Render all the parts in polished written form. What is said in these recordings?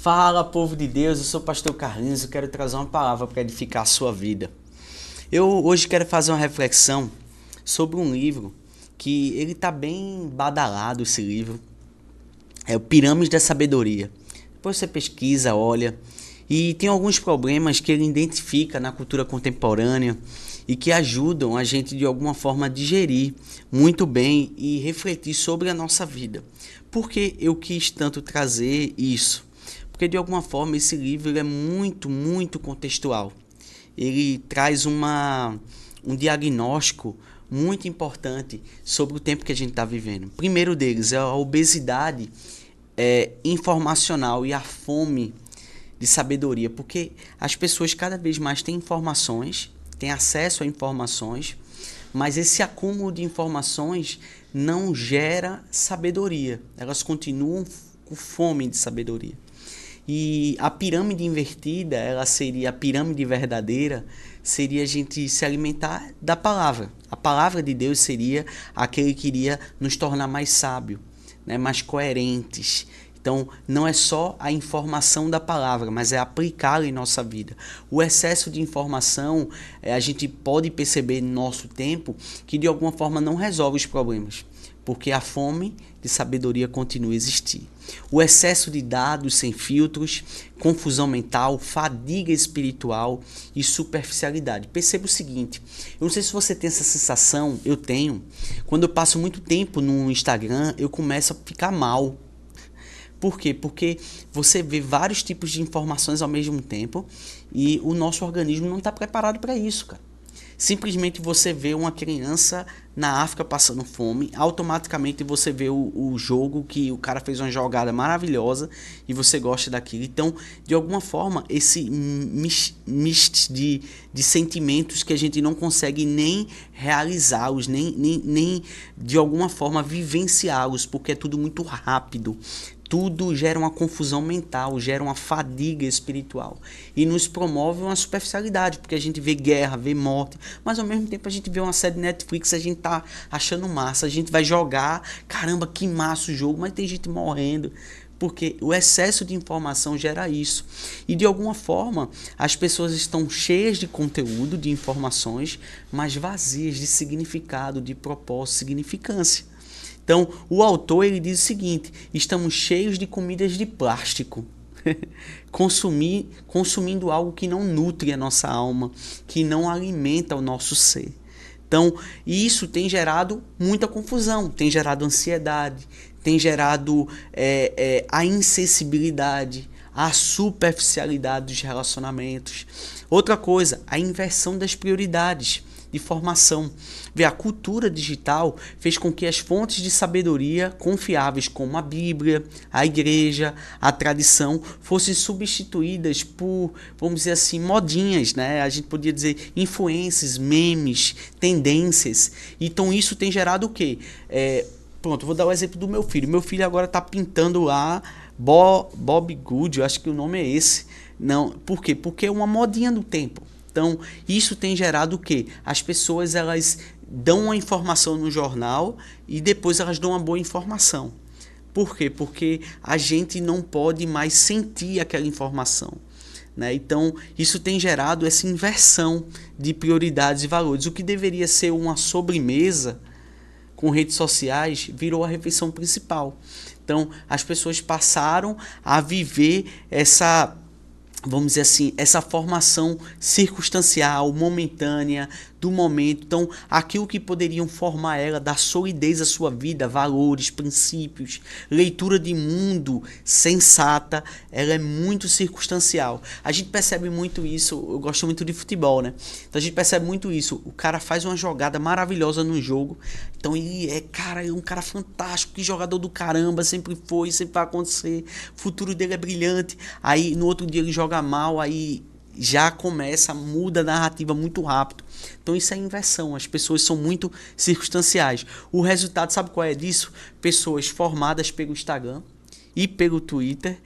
Fala, povo de Deus, eu sou o pastor Carlinhos, eu quero trazer uma palavra para edificar a sua vida. Eu hoje quero fazer uma reflexão sobre um livro que ele está bem badalado, esse livro. É o Pirâmide da Sabedoria. Depois você pesquisa, olha, e tem alguns problemas que ele identifica na cultura contemporânea e que ajudam a gente de alguma forma a digerir muito bem e refletir sobre a nossa vida. Por que eu quis tanto trazer isso? Porque de alguma forma esse livro é muito contextual. Ele traz um diagnóstico muito importante sobre o tempo que a gente está vivendo. O primeiro deles é a obesidade informacional e a fome de sabedoria, porque as pessoas cada vez mais têm informações, têm acesso a informações, mas esse acúmulo de informações não gera sabedoria. Elas continuam com fome de sabedoria. E a pirâmide invertida, ela seria a pirâmide verdadeira, seria a gente se alimentar da palavra. A palavra de Deus seria aquele que iria nos tornar mais sábio, né, mais coerentes. Então, não é só a informação da palavra, mas é aplicá-la em nossa vida. O excesso de informação, a gente pode perceber no nosso tempo que de alguma forma não resolve os problemas, porque a fome de sabedoria continua a existir. O excesso de dados sem filtros, confusão mental, fadiga espiritual e superficialidade. Perceba o seguinte, eu não sei se você tem essa sensação, eu tenho. Quando eu passo muito tempo no Instagram, eu começo a ficar mal. Por quê? Porque você vê vários tipos de informações ao mesmo tempo e o nosso organismo não está preparado para isso, cara. Simplesmente você vê uma criança na África passando fome, automaticamente você vê o jogo que o cara fez uma jogada maravilhosa e você gosta daquilo. Então, de alguma forma, esse misto de sentimentos que a gente não consegue nem realizá-los, nem de alguma forma vivenciá-los, porque é tudo muito rápido. Tudo gera uma confusão mental, gera uma fadiga espiritual e nos promove uma superficialidade, porque a gente vê guerra, vê morte, mas ao mesmo tempo a gente vê uma série de Netflix, a gente tá achando massa, a gente vai jogar, caramba, que massa o jogo, mas tem gente morrendo, porque o excesso de informação gera isso. E de alguma forma as pessoas estão cheias de conteúdo, de informações, mas vazias de significado, de propósito, significância. Então, o autor ele diz o seguinte: estamos cheios de comidas de plástico, consumindo algo que não nutre a nossa alma, que não alimenta o nosso ser. Então, isso tem gerado muita confusão, tem gerado ansiedade, tem gerado a insensibilidade, a superficialidade dos relacionamentos. Outra coisa, a inversão das prioridades de formação. A cultura digital fez com que as fontes de sabedoria confiáveis como a Bíblia, a igreja, a tradição fossem substituídas por, vamos dizer assim, modinhas, né? A gente podia dizer influências, memes, tendências. Então isso tem gerado o quê? Pronto, vou dar o exemplo do meu filho. Meu filho agora está pintando lá Bob Good, eu acho que o nome é esse. Não, por quê? Porque é uma modinha do tempo. Então, isso tem gerado o quê? As pessoas, elas dão uma informação no jornal e depois elas dão uma boa informação. Por quê? Porque a gente não pode mais sentir aquela informação, né? Então, isso tem gerado essa inversão de prioridades e valores. O que deveria ser uma sobremesa com redes sociais virou a refeição principal. Então, as pessoas passaram a viver essa, vamos dizer assim, essa formação circunstancial, momentânea, do momento. Então, aquilo que poderiam formar ela, dar solidez à sua vida, valores, princípios, leitura de mundo sensata, ela é muito circunstancial. A gente percebe muito isso, eu gosto muito de futebol, né? Então a gente percebe muito isso, o cara faz uma jogada maravilhosa no jogo, então ele é um cara fantástico, que jogador do caramba, sempre foi, sempre vai acontecer, o futuro dele é brilhante, aí no outro dia ele joga mal, aí já começa, muda a narrativa muito rápido. Então isso é inversão, as pessoas são muito circunstanciais. O resultado, sabe qual é disso? Pessoas formadas pelo Instagram e pelo Twitter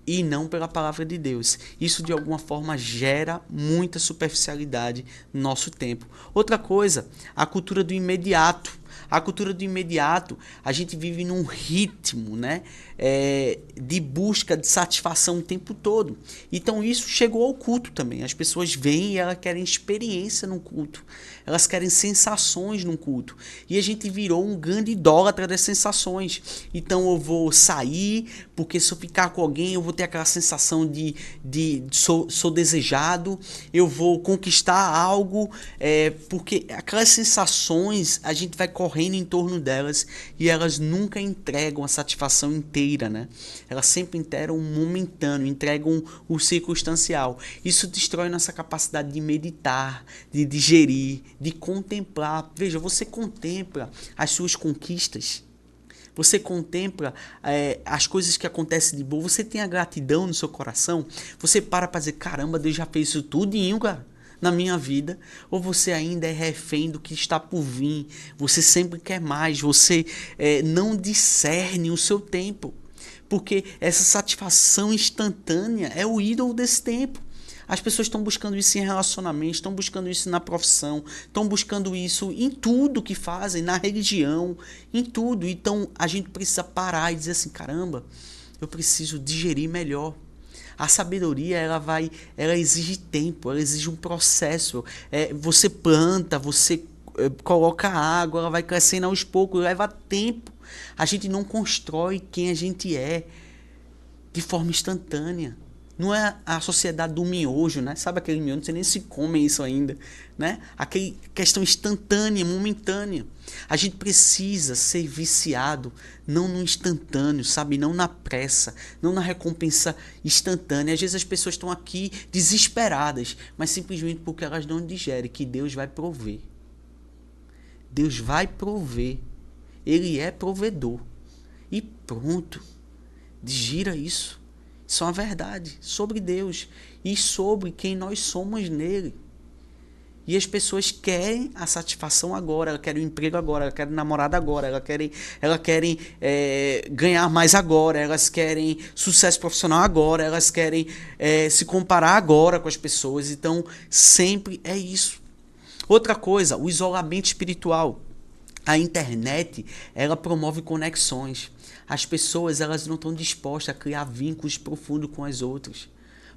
e não pela palavra de Deus. Isso de alguma forma gera muita superficialidade no nosso tempo. Outra coisa, a cultura do imediato. A cultura do imediato, a gente vive num ritmo, né, de busca de satisfação o tempo todo. Então isso chegou ao culto também. As pessoas vêm e elas querem experiência no culto. Elas querem sensações no culto. E a gente virou um grande idólatra das sensações. Então eu vou sair, porque se eu ficar com alguém, eu vou ter aquela sensação de sou desejado. Eu vou conquistar algo, porque aquelas sensações, a gente vai correndo em torno delas e elas nunca entregam a satisfação inteira, né? Elas sempre entregam um momentâneo, entregam o circunstancial. Isso destrói nossa capacidade de meditar, de digerir, de contemplar. Veja, você contempla as suas conquistas, você contempla as coisas que acontecem de boa, você tem a gratidão no seu coração, você para dizer, caramba, Deus já fez isso tudinho, cara, na minha vida, ou você ainda é refém do que está por vir, você sempre quer mais, você não discerne o seu tempo, porque essa satisfação instantânea é o ídolo desse tempo. As pessoas estão buscando isso em relacionamento, estão buscando isso na profissão, estão buscando isso em tudo que fazem, na religião, em tudo. Então a gente precisa parar e dizer assim, caramba, eu preciso digerir melhor. A sabedoria, ela exige tempo, ela exige um processo. Você planta, você coloca água, ela vai crescendo aos poucos, leva tempo. A gente não constrói quem a gente é de forma instantânea. Não é a sociedade do miojo, né? Sabe aquele miojo? Não sei nem se come isso ainda, né? Aquela questão instantânea, momentânea. A gente precisa ser viciado, não no instantâneo, sabe? Não na pressa, não na recompensa instantânea. Às vezes as pessoas estão aqui desesperadas, mas simplesmente porque elas não digerem que Deus vai prover. Deus vai prover. Ele é provedor. E pronto. Digira isso. Isso é uma verdade sobre Deus e sobre quem nós somos nele. E as pessoas querem a satisfação agora, elas querem o emprego agora, elas querem namorada agora, elas querem ganhar mais agora, elas querem sucesso profissional agora, elas querem se comparar agora com as pessoas. Então, sempre é isso. Outra coisa, o isolamento espiritual. A internet, ela promove conexões. As pessoas, elas não estão dispostas a criar vínculos profundos com as outras.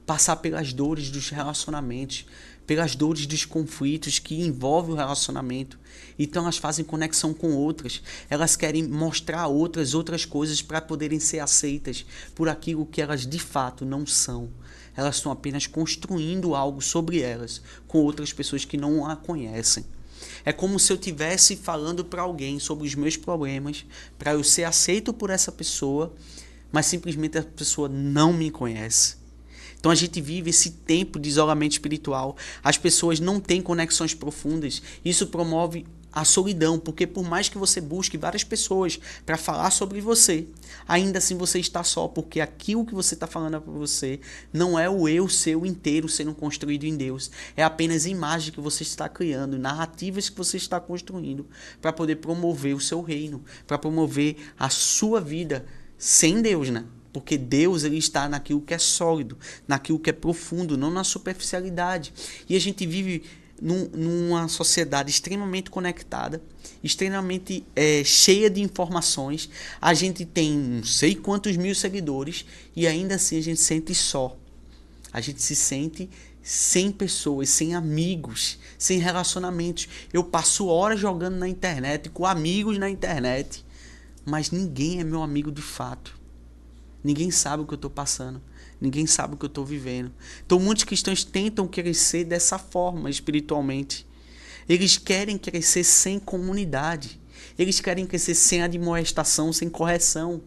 Passar pelas dores dos relacionamentos, pelas dores dos conflitos que envolvem o relacionamento. Então elas fazem conexão com outras. Elas querem mostrar a outras coisas para poderem ser aceitas por aquilo que elas de fato não são. Elas estão apenas construindo algo sobre elas com outras pessoas que não a conhecem. É como se eu estivesse falando para alguém sobre os meus problemas, para eu ser aceito por essa pessoa, mas simplesmente a pessoa não me conhece. Então a gente vive esse tempo de isolamento espiritual. As pessoas não têm conexões profundas. Isso promove a solidão, porque por mais que você busque várias pessoas para falar sobre você, ainda assim você está só, porque aquilo que você está falando para você não é o eu seu inteiro sendo construído em Deus. É apenas imagem que você está criando, narrativas que você está construindo para poder promover o seu reino, para promover a sua vida sem Deus, né? Porque Deus, ele está naquilo que é sólido, naquilo que é profundo, não na superficialidade. E a gente vive numa sociedade extremamente conectada, extremamente cheia de informações. A gente tem não sei quantos mil seguidores e ainda assim a gente se sente só. A gente se sente sem pessoas, sem amigos, sem relacionamentos. Eu passo horas jogando na internet, com amigos na internet, mas ninguém é meu amigo de fato. Ninguém sabe o que eu estou passando. Ninguém sabe o que eu estou vivendo. Então muitos cristãos tentam crescer dessa forma espiritualmente. Eles querem crescer sem comunidade. Eles querem crescer sem admoestação, sem correção.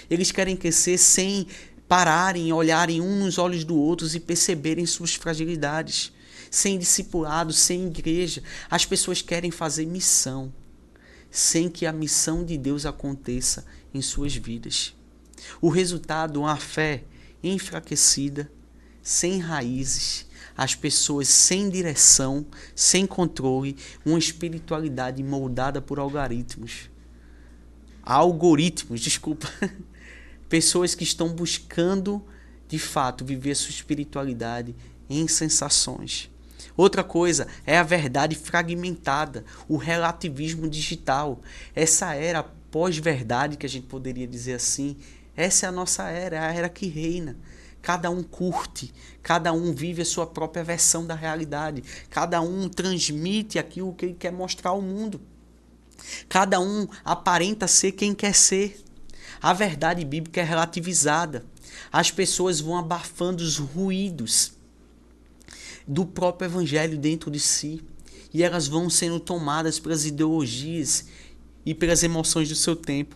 Eles querem crescer sem pararem, olharem um nos olhos do outro e perceberem suas fragilidades. Sem discipulado, sem igreja. As pessoas querem fazer missão, sem que a missão de Deus aconteça em suas vidas. O resultado é uma fé enfraquecida, sem raízes, as pessoas sem direção, sem controle, uma espiritualidade moldada por algoritmos. Pessoas que estão buscando, de fato, viver sua espiritualidade em sensações. Outra coisa é a verdade fragmentada, o relativismo digital. Essa era pós-verdade, que a gente poderia dizer assim, essa é a nossa era, é a era que reina. Cada um curte, cada um vive a sua própria versão da realidade, cada um transmite aquilo que ele quer mostrar ao mundo. Cada um aparenta ser quem quer ser. A verdade bíblica é relativizada. As pessoas vão abafando os ruídos do próprio evangelho dentro de si. E elas vão sendo tomadas pelas ideologias e pelas emoções do seu tempo.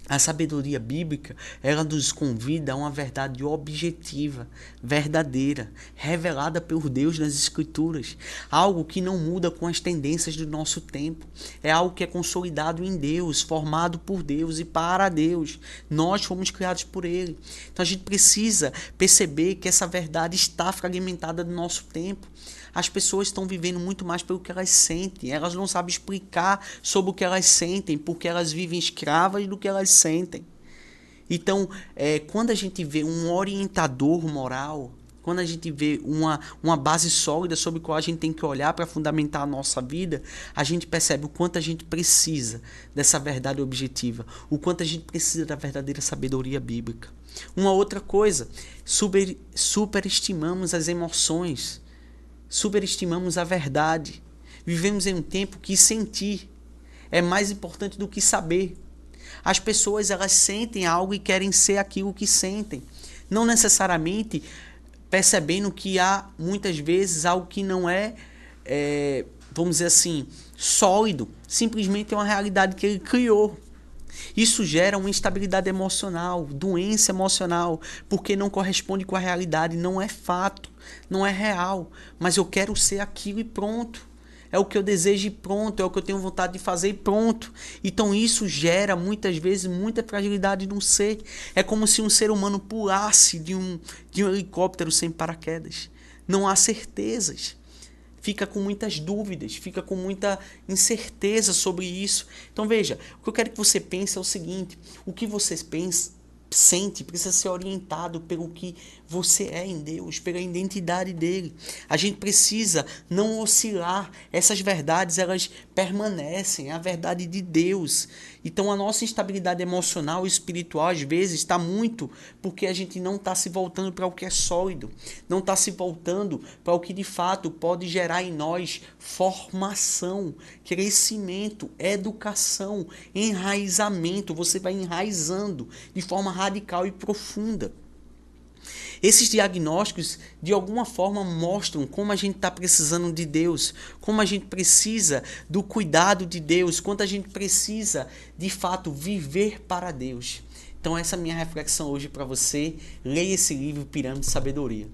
A sabedoria bíblica, ela nos convida a uma verdade objetiva, verdadeira, revelada por Deus nas Escrituras. Algo que não muda com as tendências do nosso tempo. É algo que é consolidado em Deus, formado por Deus e para Deus. Nós fomos criados por Ele. Então a gente precisa perceber que essa verdade está fragmentada no nosso tempo. As pessoas estão vivendo muito mais pelo que elas sentem. Elas não sabem explicar sobre o que elas sentem, porque elas vivem escravas do que elas sentem. Então, quando a gente vê um orientador moral, quando a gente vê uma base sólida sobre a qual a gente tem que olhar para fundamentar a nossa vida, a gente percebe o quanto a gente precisa dessa verdade objetiva, o quanto a gente precisa da verdadeira sabedoria bíblica. Uma outra coisa, superestimamos as emoções. Superestimamos a verdade. Vivemos em um tempo que sentir é mais importante do que saber. As pessoas, elas sentem algo e querem ser aquilo que sentem. Não necessariamente percebendo que há, muitas vezes, algo que não é, vamos dizer assim, sólido. Simplesmente é uma realidade que ele criou. Isso gera uma instabilidade emocional, doença emocional, porque não corresponde com a realidade, não é fato, não é real, mas eu quero ser aquilo e pronto. É o que eu desejo e pronto, é o que eu tenho vontade de fazer e pronto. Então isso gera muitas vezes muita fragilidade no ser. É como se um ser humano pulasse de um helicóptero sem paraquedas. Não há certezas. Fica com muitas dúvidas, fica com muita incerteza sobre isso. Então veja, o que eu quero que você pense é o seguinte: o que você sente precisa ser orientado pelo que você é em Deus, pela identidade dele. A gente precisa não oscilar. Essas verdades, elas permanecem, é a verdade de Deus. Então a nossa instabilidade emocional e espiritual às vezes está muito porque a gente não está se voltando para o que é sólido, não está se voltando para o que de fato pode gerar em nós formação, crescimento, educação, enraizamento. Você vai enraizando de forma radical e profunda. Esses diagnósticos, de alguma forma, mostram como a gente está precisando de Deus, como a gente precisa do cuidado de Deus, quanto a gente precisa, de fato, viver para Deus. Então essa é a minha reflexão hoje para você. Leia esse livro, Pirâmide de Sabedoria.